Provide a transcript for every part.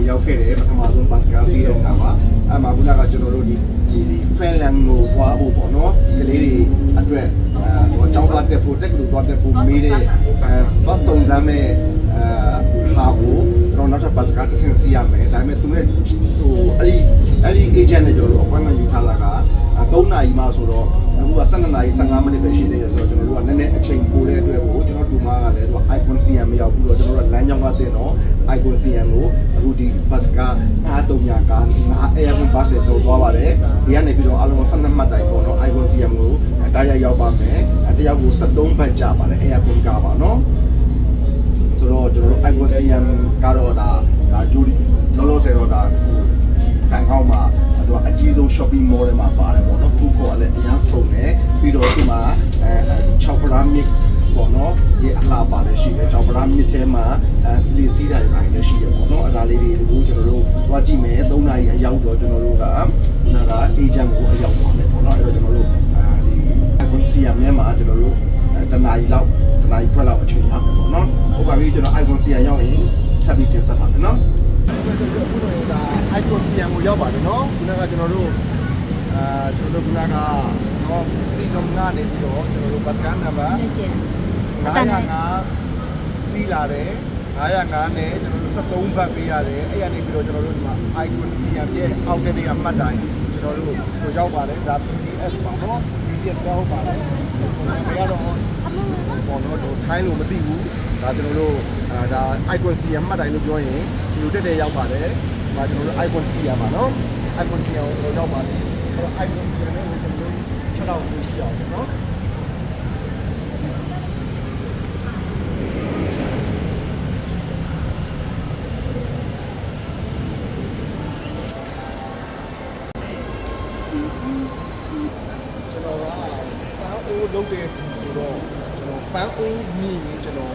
ရောက်ခဲ့တယ်ပထမဆုံးဘတ်စကားစီးတော့တာပါအဲ့မှာခုနကကျွန်တော်တို့ဒီဖန်လန်ကိုသွားဖို့ပေါ့နော်ကလေးတွေအတွက်တော့ကျောင်းသွားတက်ဖို့တက်ကတူသွားတက်ဖို့မေးတဲ့ဘတ်စုံစမ်းမဲ့ဟာကိုကျွန်တော်နောက်ထပ်ဘတ်စကားတစ်ဆင့်စီးရမယ်ဒါပေမဲ့သူနဲ့ဟိုအဲ့ဒီ agent နဲ့ကျွန်တော်တို့ appointment ယူထားတာက3နာရီမှဆိုတော့အခုက12နာရီ15မိနစ်ပဲရှိသေးတယ်ဆိုတော့ကျွန်တော်တို့ကနည်းနည်းအချိန်ပိုတဲ့အတွက်ကိုကျွန်တော်ဒူမာကလည်းသူက icon CM မရောက်ဘူးတော့ကျွန်တော်တို့လမ်းကြောင်းကတင်တော့ icon CM ကိုအခုဒီ bus က93ညာကားairport bus တွေတော့သွားပါတယ်ဒီကနေပြီးတော့အလုံး12မှတ်တိုင်ပေါ့နော် icon CM ကိုတိုက်ရိုက်ရောက်ပါမယ်တယောက်ကို73ဘတ်ကြပါတယ် airport ကားပါနော်ဆိုတော့ကျွန်တော်တို့ icon CM ကတော့ဒါဂျူဒီလောလောဆယ်တော့ဒါဘန်ကောက်မှာတော့အကြီးဆုံး shopping mall တွေမှာပါတယ်ပေါ့နော်ခုခေါ်လည်းအများဆုံးတယ်ပြီးတော့ဒီမှာ6 pyramid ပေါ့နော်ဒီအလားပါလည်းရှိတယ်6 pyramid ထဲမှာလေစီးတာတွေလည်းရှိတယ်ပေါ့နော်အဲ့ဒါလေးတွေကိုကျွန်တော်တို့သွားကြည့်မယ်3နာရီအရောက်တော့ကျွန်တော်တို့ကနာက agent ကိုအရောက်ပါမယ်ပေါ့နော်အဲ့တော့ကျွန်တော်တို့ဒီအခုစီရမြဲမှာကျွန်တော်တို့တနာရီလောက်တနာရီခွဲလောက်အချိန်ပါမယ်ပေါ့နော်ဟုတ်ပါပြီကျွန်တော် iPhone စီရရောက်ရင်ထပ်ပြီးတင်ဆက်ပါမယ်နော်ကျွန်တော်အခုတော့ဒါ icon CM ကိုရောက်ပါတယ်နော်ခုနကကျွန်တော်တို့ကျွန်တော်တို့ခုနကတော့စီကံကနေပြီးတော့ကျွန်တော်တို့ bus scan number 905စီးလာတယ်905နဲ့ကျွန်တော်တို့73ဘတ်ပေးရတယ်အဲ့ရနေပြီးတော့ကျွန်တော်တို့ဒီမှာ icon CM ရဲ့အောက်တဲ့တွေကမှတ်တိုင်းကျွန်တော်တို့ကိုရောက်ပါတယ်ဒါ BTS ပါနော် BTS ကဟုတ်ပါတယ်ကျွန်တော်ကတော့ဘောနော်တို့ထိုင်းလို့မသိဘူးဒါကျွန်တော်တို့ဒါ icon CM မှတ်တိုင်းလို့ပြောရင်ဒီလိုတက်ရောက်ပါတယ်ဒါကျွန်တော်တို့ icon CM ပါနော် icon CM ကိုရောက်ပါတယ်အဲ့တော့ icon CM နဲ့ကျွန်တော်တို့6လောက်ကိုကြည့်အောင်နော်လုပ်တယ်ဆိုတော့ကျွန်တော်ပန်းအိုးမြင်ရင်ကျွန်တော်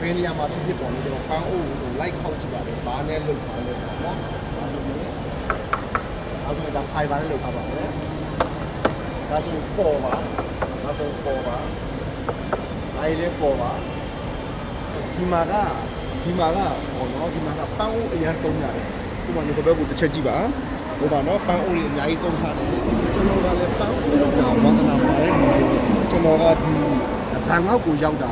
ဘယ်နေရာမှာဖြစ်ပေါ်နေကျွန်တော်ပန်းအိုးကိုလိုက်ခောက်ကြည့်ပါတယ်ဘာနဲ့လုပ်ပါလဲပေါ့နော်ဒါဆိုရင်ဒါ fiber နဲ့လုပ်ထားပါမယ်ဒါဆိုပေါ်ပါဒါဆိုပေါ်ပါအဲ့ဒီပေါ်ပါဒီမှာကပေါ့နော်ဒီမှာကပန်းအိုးအရင်တုံးရတယ်ဒီမှာဒီဘက်ကိုတစ်ချက်ကြည့်ပါဟိုပါနော်ပန်းအိုးတွေအများကြီးတုံးထားတယ်ကျွန်တော်ကလည်းပန်းအိုးလောက်တာဝန္ဒနာပါတယ်ကျွန်တော်ကဒီဘန်ကောက်ကိုရောက်တာ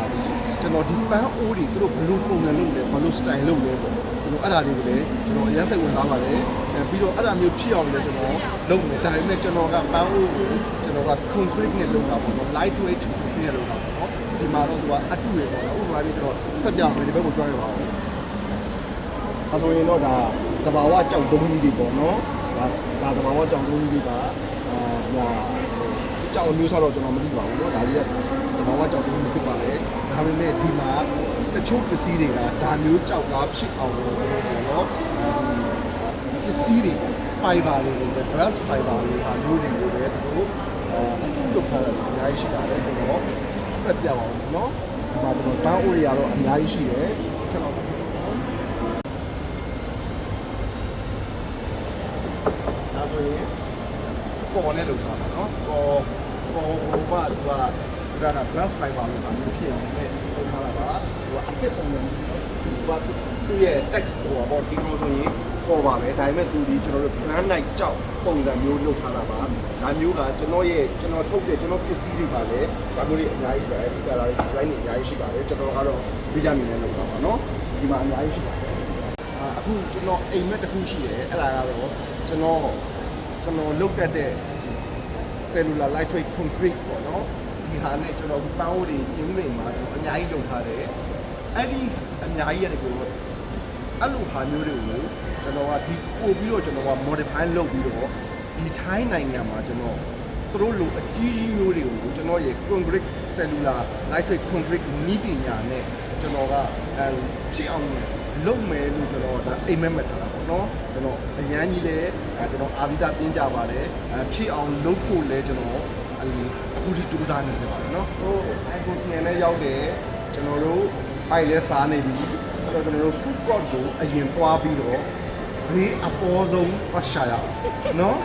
ကျွန်တော်ဒီပန်းအိုးတွေသူတို့ဘယ်လိုပုံစံလုပ်လဲဘယ်လို style လုပ်လဲပေါ့ကျွန်တော်အဲ့ဒါတွေကိုလည်းကျွန်တော်အရင်စိတ်ဝင်စားပါတယ်ပြီးတော့အဲ့ဒါမျိုးဖြစ်အောင်လည်းကျွန်တော်လုပ်မယ်ဒါပေမဲ့ကျွန်တော်ကပန်းအိုးကိုကျွန်တော်က concrete နဲ့လုပ်တာပေါ့နော် light weight နဲ့လုပ်တာပေါ့နော်ဒီမှာတော့သူကအတုတွေပေါ့နော်ဥပမာပြီးကျွန်တော်ဆက်ပြမယ်ဒီဘက်ကိုကြွားရပါအောင်အဲဆိုရင်တော့ဒါတဘာဝကြောက်တုံးကြီးတွေပေါ့နော်ဒါတဘာဝကြောက်တုံးကြီးတွေကဒါကြောက်မျိုးစားတော့ကျွန်တော်မသိပါဘူးเนาะဒါကြီးကတဘာဝကြောက်တုံးကြီးဖြစ်ပါတယ်ဒါပေမဲ့ဒီမှာတချို့ပစ္စည်းတွေကဒါမျိုးကြောက်သားဖြစ်အောင်လို့เนาะပစ္စည်းတွေ fiber တွေ glass fiber တွေဟာမျိုးတွေကိုလည်းသူတို့အခုလုပ်ထားတာအများကြီးရှိပါတယ်ကျွန်တော်ဆက်ပြပါအောင်เนาะဒီမှာကျွန်တော်ဘန်းအိုးတွေကတော့အများကြီးရှိတယ်ကျွန်တော်ဆိုရင်ပေါ်နဲ့လောက်ထားတာเนาะပေါ်ဟိုကသူက glass fiber လို့ဆိုတာမျိုးဖြစ်အောင်နဲ့လောက်ထားတာပါဟိုအစစ်ပုံစံသူရဲ့ text ဟိုပေါ့ဒီလိုဆိုရင်ပေါ်ပါမယ်ဒါပေမဲ့သူဒီကျွန်တော်တို့ brand night ကြောက်ပုံစံမျိုးလောက်ထားတာပါဒါမျိုးကကျွန်တော်ထုတ်တဲ့ကျွန်တော်ပစ္စည်းတွေပါလေဒါမျိုးတွေအများကြီးပဲဒီကလာတွေ design တွေအများကြီးရှိပါတယ်ကျွန်တော်ကတော့ဗီဇာမီနဲ့လောက်တာပါเนาะဒီမှာအများကြီးရှိပါတယ်အခုကျွန်တော်အိမ်မက်တစ်ခုရှိတယ်အဲ့ဒါကတော့ကျွန်တော်လုတ်တက်တဲ့ cellular lightweight concrete ပေါ့နော်ဒီဟာနဲ့ကျွန်တော်ပန်းအိုးတွေပြင်းနေမှာအများကြီးလုပ်ထားတယ်အဲ့ဒီအများကြီးရတယ်ကိုအဲ့လိုဟာမျိုးတွေကိုကျွန်တော်ကဒီပို့ပြီးတော့ကျွန်တော်က modify လုပ်ပြီးတော့ဒီထိုင်းနိုင်ငံမှာကျွန်တော်သူတို့လိုအကြီးကြီးမျိုးတွေကိုကျွန်တော်ရဲ့ concrete cellular lightweight concrete နီးပညာနဲ့ကျွန်တော်ကဖြစ်အောင်လုပ်မယ်လို့ကျွန်တော်ဒါအိမ်မက်ထားတာပေါ့နော်ကျွန်တော်အရန်ကြီးလဲကျွန်တော်အာဗီတာပြင်းကြပါတယ်ဖြစ်အောင်လုပ်ဖို့လဲကျွန်တော်အခုထိကြိုးစားနေစေပါတယ်နော်ဟို icon CM နဲ့ရောက်တယ်ကျွန်တော်တို့အိုက်လဲစားနေပြီအဲ့တော့ကျွန်တော်တို့ food court ကိုအရင်သွားပြီးတော့ဈေးအပေါ်ဆုံးသွားရှာရအောင်နော်